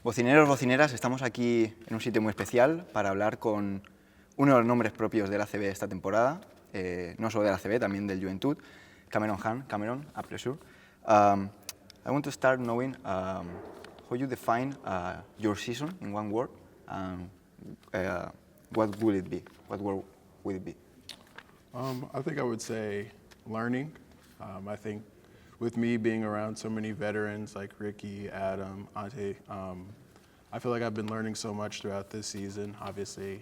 Bocineros, bocineras, estamos aquí en un sitio muy especial para hablar con uno de los nombres propios del ACB esta temporada, no solo del ACB, también del Juventud, Cameron Han. Cameron, a pleasure. I want to start knowing how you define your season in one word, and what will it be? What word will it be? I think I would say learning. I think with me being around so many veterans like Ricky, Adam, Ante, I feel like I've been learning so much throughout this season. Obviously,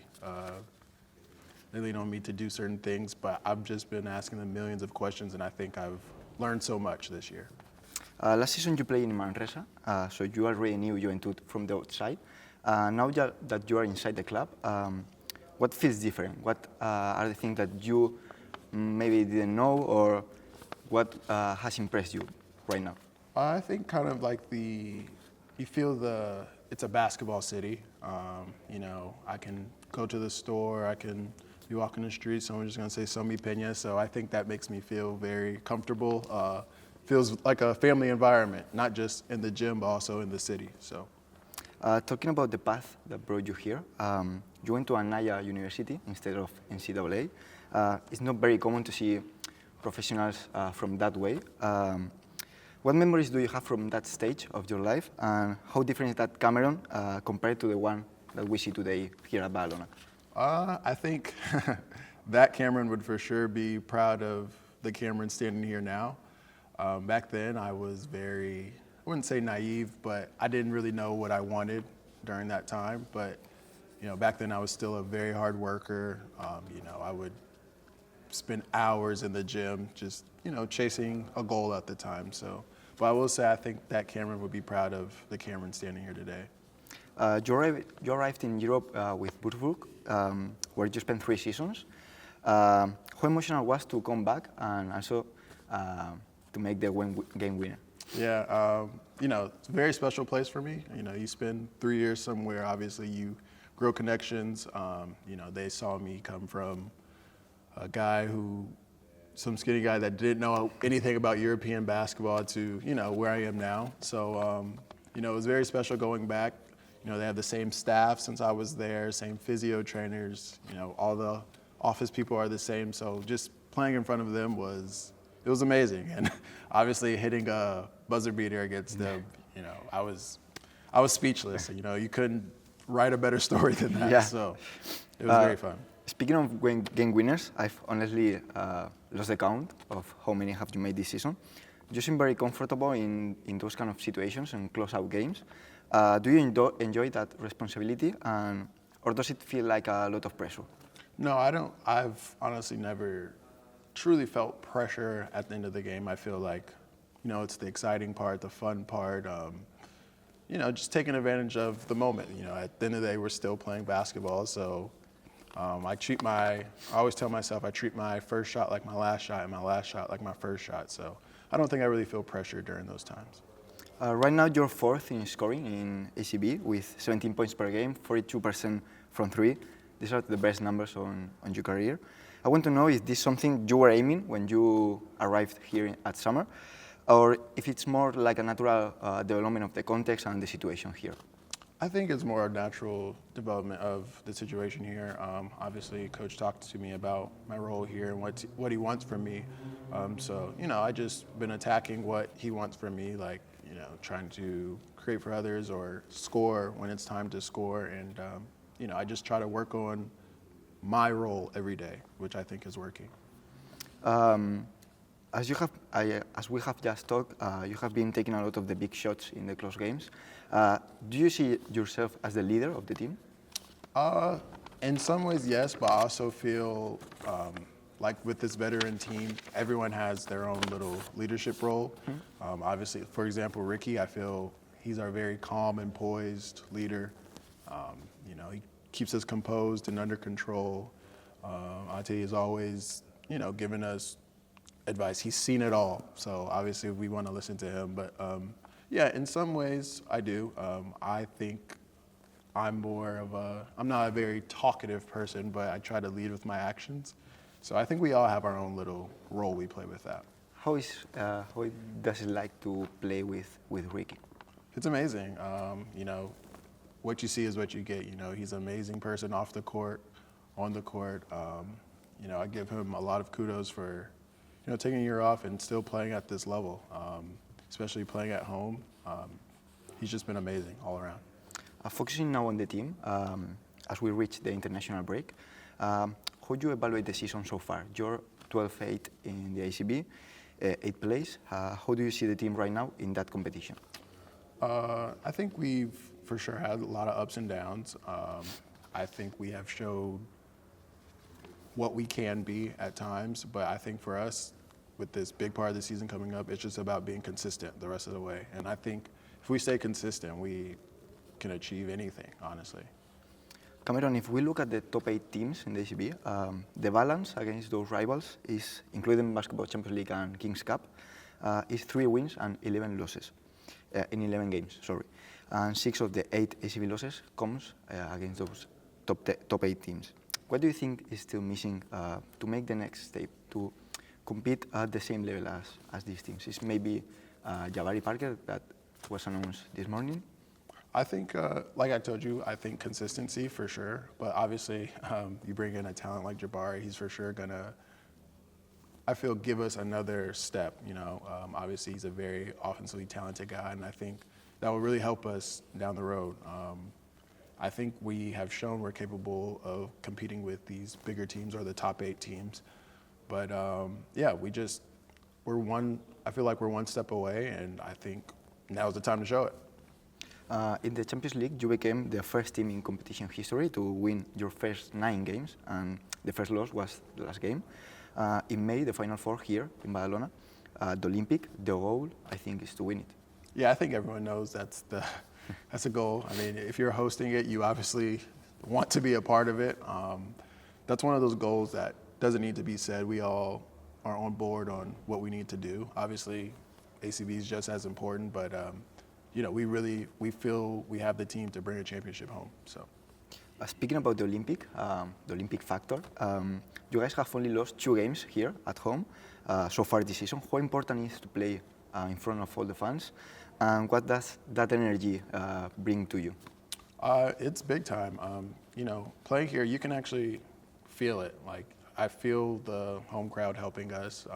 they lean on me to do certain things, but I've just been asking them millions of questions, and I think I've learned so much this year. Last season you played in Manresa, so you already knew Juventud from the outside. Now that you are inside the club, what feels different? What are the things that you maybe didn't know, or what has impressed you right now? I think kind of like you feel it's a basketball city. I can go to the store, I can be walking the street, someone's just gonna say "So mi peña," so I think that makes me feel very comfortable. Feels like a family environment, not just in the gym, but also in the city. So, talking about the path that brought you here, you went to Anaya University instead of NCAA. It's not very common to see professionals from that way. What memories do you have from that stage of your life, and how different is that Cameron compared to the one that we see today here at Barcelona? I think that Cameron would for sure be proud of the Cameron standing here now. Back then, I was I wouldn't say naive, but I didn't really know what I wanted during that time. But, back then I was still a very hard worker. I would spend hours in the gym just, chasing a goal at the time. So, but I will say I think that Cameron would be proud of the Cameron standing here today. You arrived in Europe with Würzburg, where you spent 3 seasons. How emotional was to come back and also to make the game winner? Yeah, it's a very special place for me. You spend 3 years somewhere, obviously you grow connections. They saw me come from a guy some skinny guy that didn't know anything about European basketball to, where I am now. So, it was very special going back. They have the same staff since I was there, same physio trainers, all the office people are the same. So just playing in front of them was amazing. And obviously hitting a buzzer beater against them, I was speechless. You couldn't write a better story than that. Yeah. So it was very fun. Speaking of game winners, I've honestly lost the count of how many have you made this season. You seem very comfortable in those kind of situations and close-out games. Do you enjoy that responsibility, or does it feel like a lot of pressure? No, I don't. I've honestly never truly felt pressure at the end of the game. I feel like, it's the exciting part, the fun part, just taking advantage of the moment. At the end of the day, we're still playing basketball, so I always tell myself I treat my first shot like my last shot and my last shot like my first shot. So I don't think I really feel pressure during those times. Right now you're 4th in scoring in ACB with 17 points per game, 42% from 3. These are the best numbers on your career. I want to know if this is something you were aiming when you arrived here at summer, or if it's more like a natural development of the context and the situation here. I think it's more a natural development of the situation here. Obviously, Coach talked to me about my role here and what he wants from me. So, I just been attacking what he wants from me, like, trying to create for others or score when it's time to score. And, I just try to work on my role every day, which I think is working. As we have just talked, you have been taking a lot of the big shots in the close games. Do you see yourself as the leader of the team? In some ways, yes, but I also feel like with this veteran team, everyone has their own little leadership role. Mm-hmm. Obviously, for example, Ricky, I feel he's our very calm and poised leader. He keeps us composed and under control. Ate is always, giving us advice. He's seen it all, so obviously we want to listen to him. But yeah, in some ways I do. I think I'm not a very talkative person, but I try to lead with my actions. So I think we all have our own little role we play with that. How does it like to play with Ricky? It's amazing. what you see is what you get. You know, he's an amazing person off the court, on the court. You know, I give him a lot of kudos for, you know, taking a year off and still playing at this level, especially playing at home. He's just been amazing all around. Focusing now on the team, as we reach the international break, how do you evaluate the season so far? You're 12-8 in the ACB, 8th place. How do you see the team right now in that competition? I think we've for sure had a lot of ups and downs. I think we have showed what we can be at times, but I think for us, with this big part of the season coming up, it's just about being consistent the rest of the way. And I think if we stay consistent, we can achieve anything, honestly. Cameron, if we look at the top 8 teams in the ACB, the balance against those rivals is, including Basketball Champions League and Kings Cup, is 3 wins and 11 losses, in 11 games, sorry. And 6 of the 8 ACB losses comes against those top 8 teams. What do you think is still missing to make the next step, to compete at the same level as these teams? Is maybe Jabari Parker that was announced this morning? I think, like I told you, I think consistency for sure. But obviously, you bring in a talent like Jabari, he's for sure gonna, I feel, give us another step. You know, obviously he's a very offensively talented guy, and I think that will really help us down the road. I think we have shown we're capable of competing with these bigger teams or the top 8 teams. But yeah, I feel like we're one step away, and I think now's the time to show it. In the Champions League, you became the first team in competition history to win your first 9 games, and the first loss was the last game. In May, the Final Four here in Badalona, the Olympic, the goal, I think, is to win it. Yeah, I think everyone knows that's a goal. I mean, if you're hosting it, you obviously want to be a part of it. That's one of those goals that doesn't need to be said. We all are on board on what we need to do. Obviously, ACB is just as important, but you know, we feel we have the team to bring a championship home. So, speaking about the Olympic factor, you guys have only lost 2 games here at home so far this season. How important is to play in front of all the fans, and what does that energy bring to you? It's big time. You know, playing here, you can actually feel it. Like, I feel the home crowd helping us,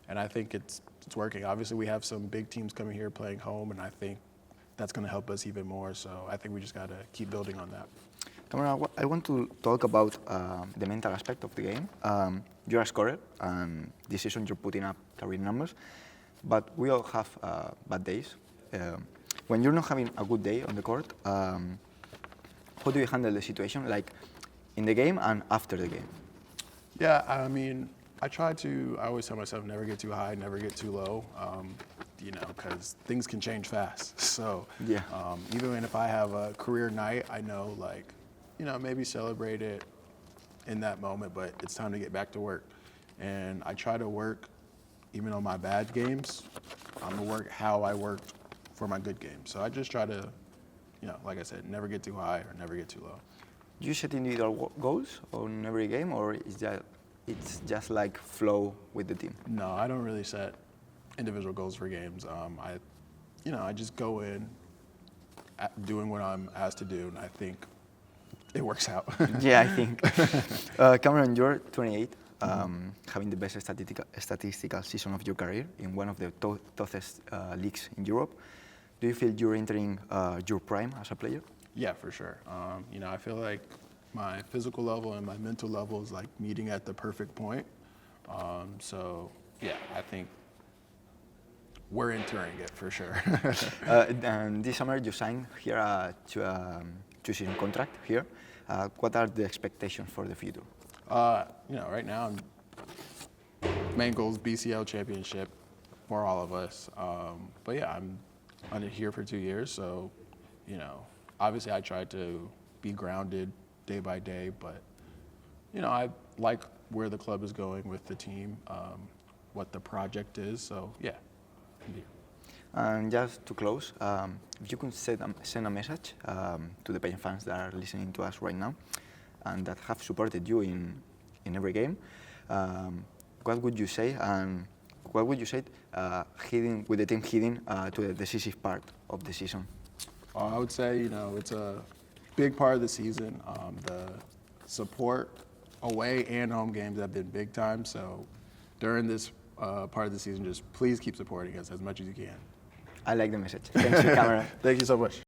and I think it's working. Obviously, we have some big teams coming here playing home, and I think that's going to help us even more. So I think we just got to keep building on that. Cameron, I want to talk about the mental aspect of the game. You're a scorer, and this season you're putting up career numbers, but we all have bad days. When you're not having a good day on the court, how do you handle the situation, like in the game and after the game? Yeah, I mean, I always tell myself, never get too high, never get too low, you know, because things can change fast. So yeah. Even if I have a career night, I know, like, you know, maybe celebrate it in that moment, but it's time to get back to work. And I try to work, even on my bad games, I'm going to work how I worked for my good games. So I just try to, you know, like I said, never get too high or never get too low. Do you set individual goals on every game, or is that it's just like flow with the team? No, I don't really set individual goals for games. I just go in doing what I'm asked to do, and I think it works out. Yeah, I think. Cameron, you're 28, having the best statistical season of your career in one of the toughest leagues in Europe. Do you feel you're entering your prime as a player? Yeah, for sure. You know, I feel like my physical level and my mental level is like meeting at the perfect point. So yeah, I think we're entering it for sure. And this summer you signed here to a 2-season contract here. What are the expectations for the future? You know, right now, main goal is BCL championship for all of us. But yeah, I'm here for 2 years, so you know, obviously I try to be grounded day by day, but you know, I like where the club is going with the team, what the project is. So yeah. And just to close, if you could send a message to the Payan fans that are listening to us right now and that have supported you in every game, what would you say? And what would you say heading with the team heading to the decisive part of the season? I would say, it's a big part of the season. The support away and home games have been big time. So during this part of the season, just please keep supporting us as much as you can. I like the message. Thanks, Cameron. Thank you so much.